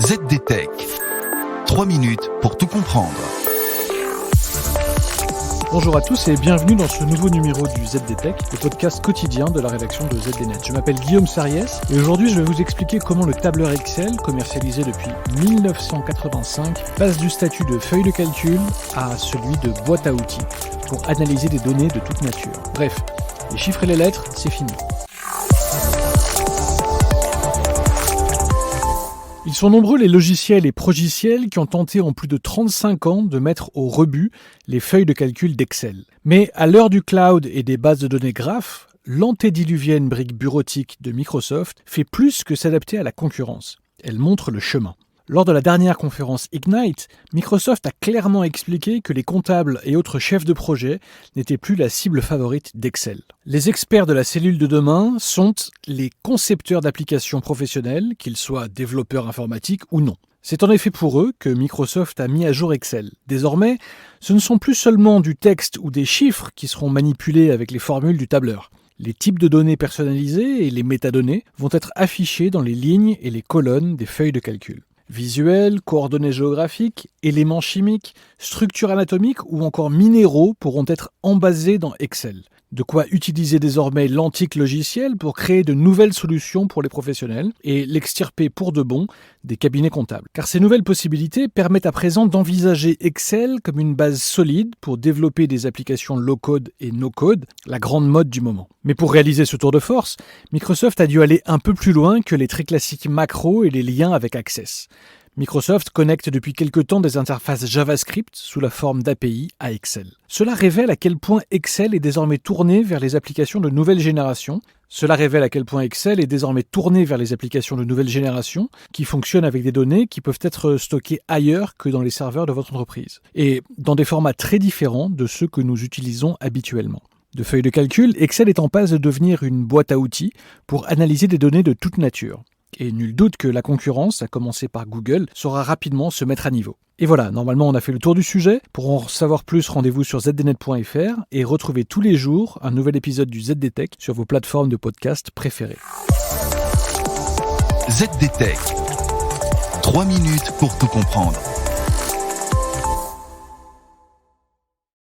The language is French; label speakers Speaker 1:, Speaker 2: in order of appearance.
Speaker 1: ZDTech. 3 minutes pour tout comprendre.
Speaker 2: Bonjour à tous et bienvenue dans ce nouveau numéro du ZDTech, le podcast quotidien de la rédaction de ZDNet. Je m'appelle Guillaume Sariès et aujourd'hui je vais vous expliquer comment le tableur Excel, commercialisé depuis 1985, passe du statut de feuille de calcul à celui de boîte à outils pour analyser des données de toute nature. Bref, les chiffres et les lettres, c'est fini. Ils sont nombreux les logiciels et progiciels qui ont tenté en plus de 35 ans de mettre au rebut les feuilles de calcul d'Excel. Mais à l'heure du cloud et des bases de données graphes, l'antédiluvienne brique bureautique de Microsoft fait plus que s'adapter à la concurrence. Elle montre le chemin. Lors de la dernière conférence Ignite, Microsoft a clairement expliqué que les comptables et autres chefs de projet n'étaient plus la cible favorite d'Excel. Les experts de la cellule de demain sont les concepteurs d'applications professionnelles, qu'ils soient développeurs informatiques ou non. C'est en effet pour eux que Microsoft a mis à jour Excel. Désormais, ce ne sont plus seulement du texte ou des chiffres qui seront manipulés avec les formules du tableur. Les types de données personnalisées et les métadonnées vont être affichés dans les lignes et les colonnes des feuilles de calcul. Visuels, coordonnées géographiques, éléments chimiques, structures anatomiques ou encore minéraux pourront être embasés dans Excel. De quoi utiliser désormais l'antique logiciel pour créer de nouvelles solutions pour les professionnels et l'extirper pour de bon des cabinets comptables. Car ces nouvelles possibilités permettent à présent d'envisager Excel comme une base solide pour développer des applications low-code et no-code, la grande mode du moment. Mais pour réaliser ce tour de force, Microsoft a dû aller un peu plus loin que les très classiques macros et les liens avec Access. Microsoft connecte depuis quelque temps des interfaces JavaScript sous la forme d'API à Excel. Cela révèle à quel point Excel est désormais tourné vers les applications de nouvelle génération. Qui fonctionnent avec des données qui peuvent être stockées ailleurs que dans les serveurs de votre entreprise. Et dans des formats très différents de ceux que nous utilisons habituellement. De feuilles de calcul, Excel est en passe de devenir une boîte à outils pour analyser des données de toute nature. Et nul doute que la concurrence, à commencer par Google, saura rapidement se mettre à niveau. Et voilà, normalement on a fait le tour du sujet. Pour en savoir plus, rendez-vous sur zdnet.fr et retrouvez tous les jours un nouvel épisode du ZDTech sur vos plateformes de podcast préférées.
Speaker 1: ZDTech. 3 minutes pour tout comprendre.